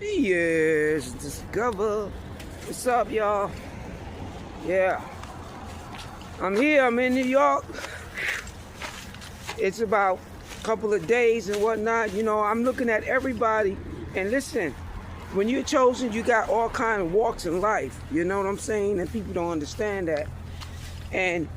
Yes, Discover. What's up, y'all? Yeah, I'm here. I'm in New York. It's about a couple of days and whatnot. I'm looking at everybody. And listen, when you're chosen, you got all kind of walks in life. You know what I'm saying? And people don't understand that. And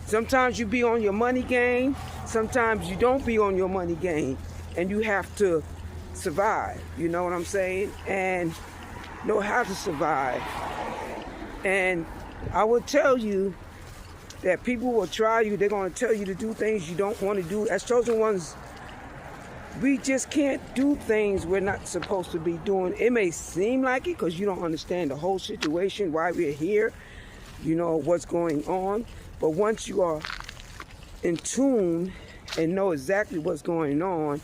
sometimes you be on your money game. Sometimes you don't be on your money game. And you have to survive. You know what I'm saying? And know how to survive. And I will tell you that people will try you. They're going to tell you to do things you don't want to do. As chosen ones, we just can't do things we're not supposed to be doing. It may seem like it because you don't understand the whole situation, why we're here, what's going on. But once you are in tune and know exactly what's going on,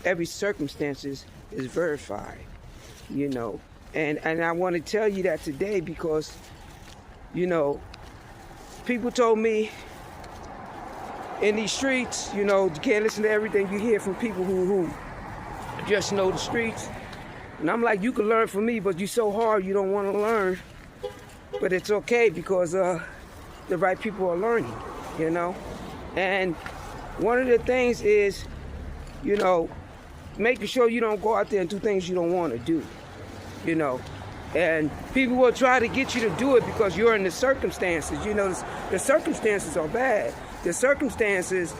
every circumstance is verified, And I want to tell you that today because, people told me in these streets, you can't listen to everything you hear from people who just know the streets. And I'm like, you can learn from me, but you're so hard you don't want to learn. But it's okay because the right people are learning, And one of the things is, making sure you don't go out there and do things you don't want to do, And people will try to get you to do it because you're in the circumstances. The circumstances are bad. The circumstances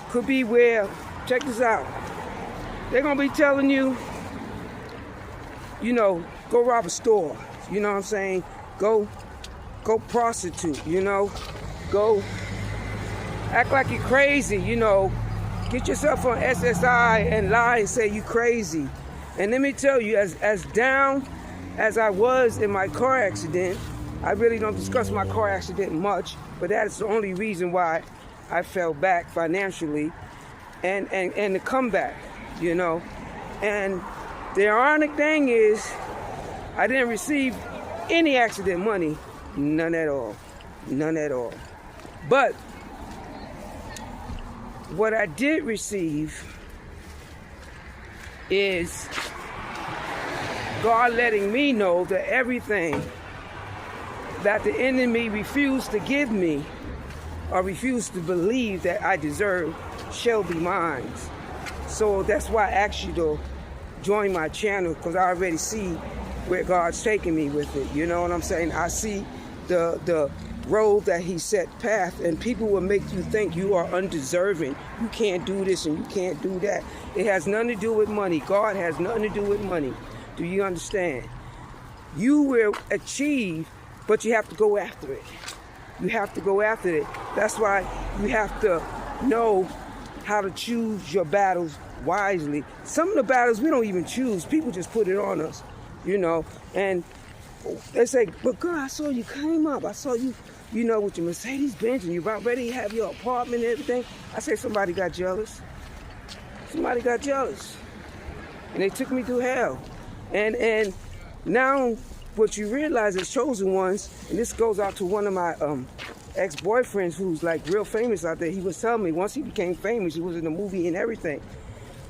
could be where, check this out, they're going to be telling you, go rob a store. You know what I'm saying? Go prostitute, Go act like you're crazy, Get yourself on SSI and lie and say you crazy. And let me tell you, as down as I was in my car accident, I really don't discuss my car accident much, but that is the only reason why I fell back financially and the comeback, And the ironic thing is, I didn't receive any accident money, none at all. But what I did receive is God letting me know that everything that the enemy refused to give me or refused to believe that I deserve shall be mine. So that's why I asked you to join my channel, because I already see where God's taking me with it. You know what I'm saying? I see the road that he set path, and people will make you think you are undeserving. You can't do this and you can't do that. It has nothing to do with money. God has nothing to do with money. Do you understand? You will achieve, but you have to go after it. You have to go after it. That's why you have to know how to choose your battles wisely. Some of the battles we don't even choose. People just put it on us, and they say, but girl, I saw you came up. I saw you, with your Mercedes Benz, and you about ready to have your apartment and everything. I say somebody got jealous. Somebody got jealous. And they took me through hell. And now what you realize as chosen ones, and this goes out to one of my ex-boyfriends who's like real famous out there. He was telling me once he became famous, he was in a movie and everything.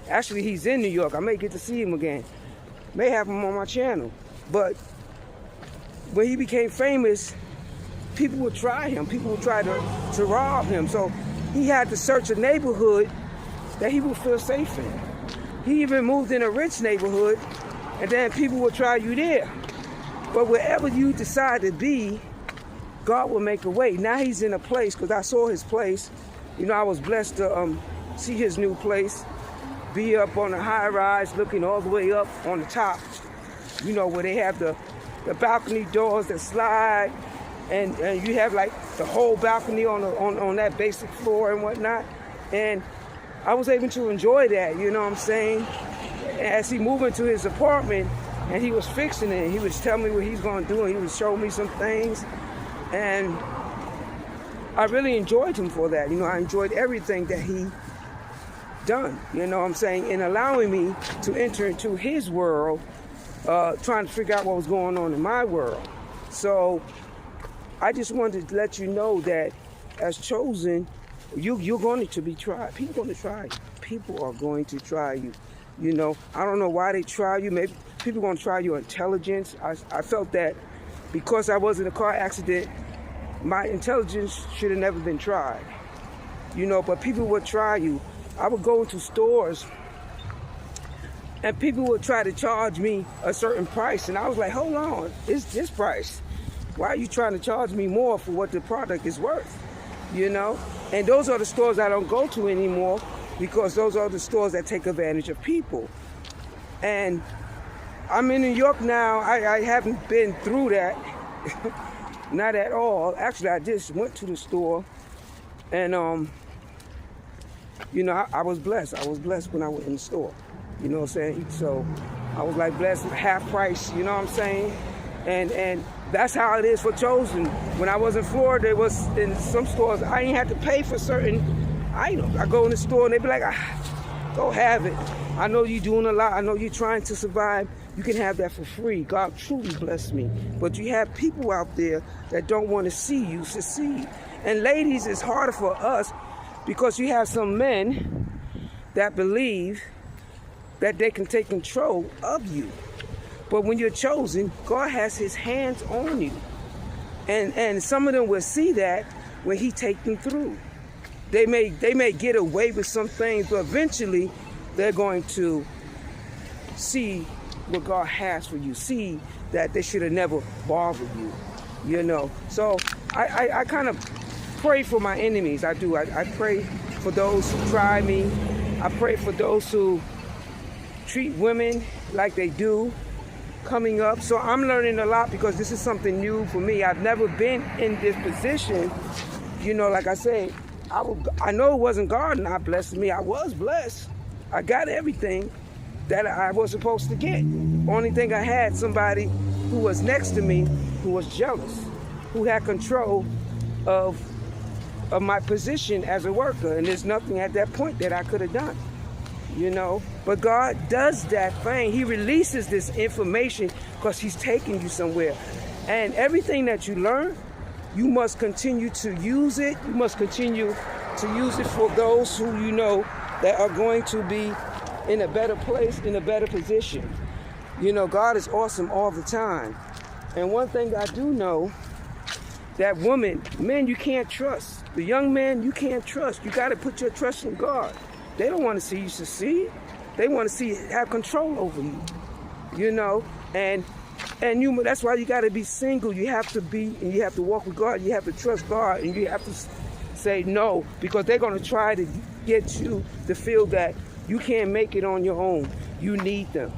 Actually, he's in New York. I may get to see him again. May have him on my channel. But when he became famous, people would try him. People would try to rob him. So he had to search a neighborhood that he would feel safe in. He even moved in a rich neighborhood, and then people would try you there. But wherever you decide to be, God will make a way. Now he's in a place, because I saw his place. I was blessed to see his new place, be up on a high rise, looking all the way up on the top, where they have the balcony doors that slide, and you have like the whole balcony on that basic floor and whatnot. And I was able to enjoy that, you know what I'm saying? As he moved into his apartment and he was fixing it, he was telling me what he's going to do, and he was showing me some things. And I really enjoyed him for that. I enjoyed everything that he done, you know what I'm saying, in allowing me to enter into his world, trying to figure out what was going on in my world. So I just wanted to let you know that as chosen, you're going to be tried. People are going to try you. People are going to try you. I don't know why they try you. Maybe people going to try your intelligence. I felt that because I was in a car accident, my intelligence should have never been tried. But people would try you. I would go into stores and people would try to charge me a certain price. And I was like, hold on, it's this price. Why are you trying to charge me more for what the product is worth? And those are the stores I don't go to anymore, because those are the stores that take advantage of people. And I'm in New York now. I haven't been through that. Not at all. Actually, I just went to the store and I was blessed. I was blessed when I went in the store. You know what I'm saying? So I was like blessed, half price, you know what I'm saying? And that's how it is for Chosen. When I was in Florida, it was in some stores, I didn't have to pay for certain items. I go in the store and they be like, go have it. I know you're doing a lot. I know you're trying to survive. You can have that for free. God truly blessed me. But you have people out there that don't want to see you succeed. And ladies, it's harder for us because you have some men that believe that they can take control of you. But when you're chosen, God has his hands on you. And some of them will see that when he take them through. They may get away with some things, but eventually they're going to see what God has for you. See that they should have never bothered you, So I kind of pray for my enemies. I do. I pray for those who try me. I pray for those who treat women like they do coming up. So I'm learning a lot because this is something new for me. I've never been in this position. Like I say, I know it wasn't God not blessing me. I was blessed. I got everything that I was supposed to get. Only thing I had, somebody who was next to me who was jealous, who had control of my position as a worker. And there's nothing at that point that I could have done. But God does that thing. He releases this information because he's taking you somewhere. And everything that you learn, you must continue to use it. You must continue to use it for those who that are going to be in a better place, in a better position. God is awesome all the time. And one thing I do know, that men you can't trust. The young men you can't trust. You got to put your trust in God. They don't want to see you succeed. They want to see you have control over you, and that's why you got to be single. You have to walk with God. You have to trust God, and you have to say no, because they're going to try to get you to feel that you can't make it on your own. You need them.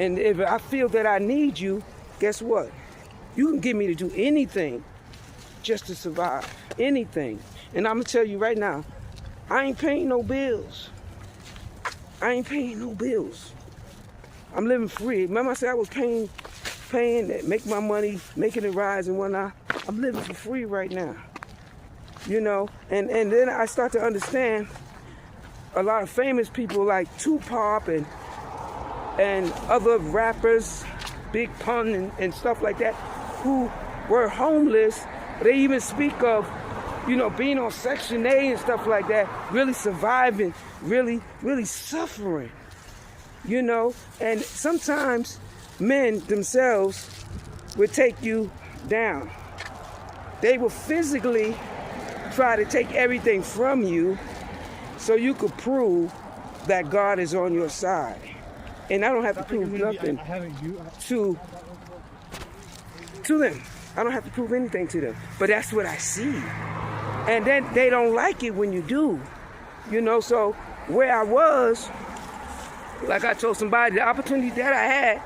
And if I feel that I need you, guess what? You can get me to do anything just to survive. Anything. And I'm going to tell you right now, I ain't paying no bills. I'm living free. Remember I said I was paying that, make my money, making it rise and whatnot. I'm living for free right now. And then I start to understand a lot of famous people like Tupac and other rappers, Big Pun and stuff like that, who were homeless. They even speak of being on Section A and stuff like that, really surviving, really, really suffering, And sometimes men themselves will take you down. They will physically try to take everything from you so you could prove that God is on your side. And I don't have to prove nothing to them. I don't have to prove anything to them. But that's what I see. And then they don't like it when you do. So where I was, like I told somebody, the opportunity that I had,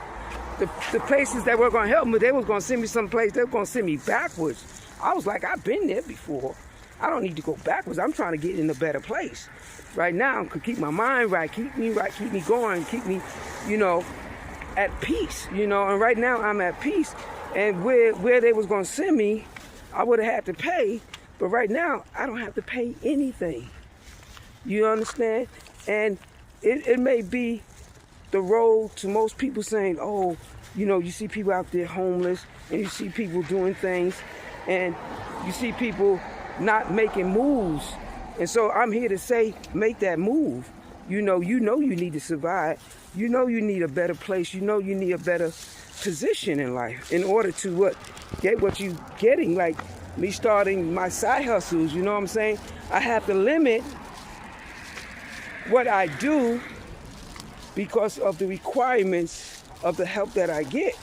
the places that were going to help me, they was going to send me someplace, they were going to send me backwards. I was like, I've been there before. I don't need to go backwards. I'm trying to get in a better place. Right now, I could keep my mind right, keep me going, keep me, at peace, And right now I'm at peace. And where they was going to send me, I would have had to pay. But right now, I don't have to pay anything. You understand? And it may be the road to most people saying, oh, you see people out there homeless, and you see people doing things, and you see people not making moves. And so I'm here to say, make that move. You know you need to survive. You know you need a better place. You know you need a better position in life in order to get what you getting. Like me starting my side hustles, you know what I'm saying? I have to limit what I do because of the requirements of the help that I get.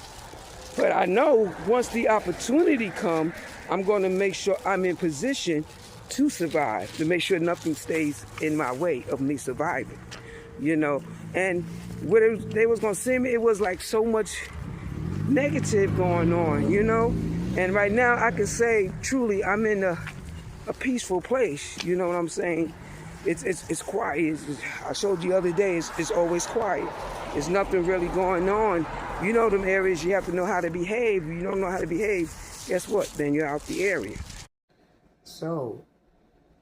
But I know once the opportunity comes, I'm going to make sure I'm in position to survive, to make sure nothing stays in my way of me surviving, you know. And what they was going to send me, it was like so much negative going on, you know. And right now I can say truly I'm in a peaceful place, you know what I'm saying? It's quiet. I showed you the other day, it's always quiet. There's nothing really going on. You know them areas you have to know how to behave. If you don't know how to behave, guess what? Then you're out the area. So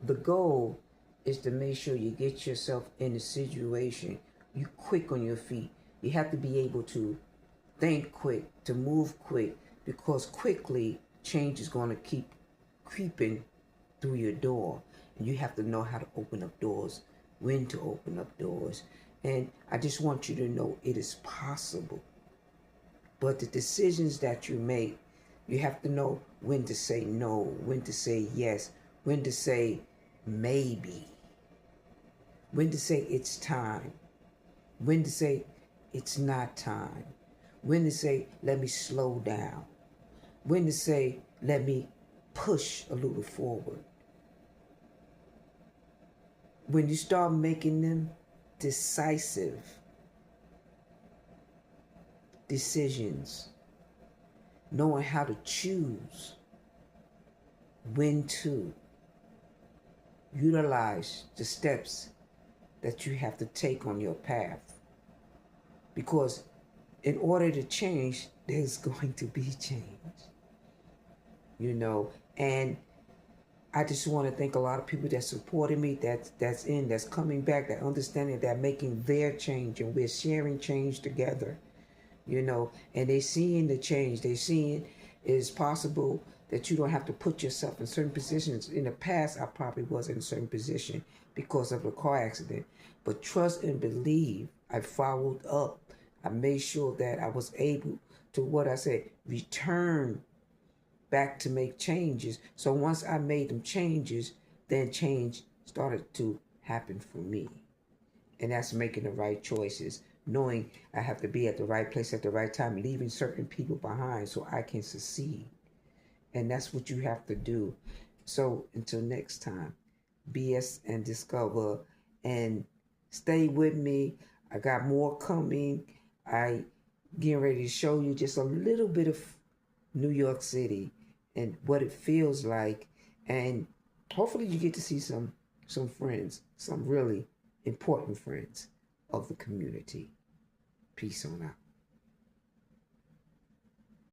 the goal is to make sure you get yourself in a situation. You quick on your feet. You have to be able to think quick, to move quick, because quickly change is going to keep creeping through your door. And you have to know how to open up doors, when to open up doors. And I just want you to know it is possible. But the decisions that you make, you have to know when to say no, when to say yes, when to say maybe, when to say it's time, when to say it's not time, when to say let me slow down, when to say let me push a little forward. When you start making them decisive decisions, knowing how to choose when to utilize the steps that you have to take on your path. Because in order to change, there's going to be change, you know. And I just want to thank a lot of people that supported me, that's coming back, that understanding, that making their change, and we're sharing change together, you know. And they seeing the change. They seeing it's possible that you don't have to put yourself in certain positions. In the past, I probably was in a certain position because of a car accident. But trust and believe, I followed up. I made sure that I was able to, what I said, return back to make changes. So once I made them changes, then change started to happen for me. And that's making the right choices, knowing I have to be at the right place at the right time, leaving certain people behind so I can succeed. And that's what you have to do. So until next time, BS and discover, and stay with me. I got more coming. I getting ready to show you just a little bit of New York City and what it feels like, and hopefully you get to see some friends, some really important friends of the community. Peace on out.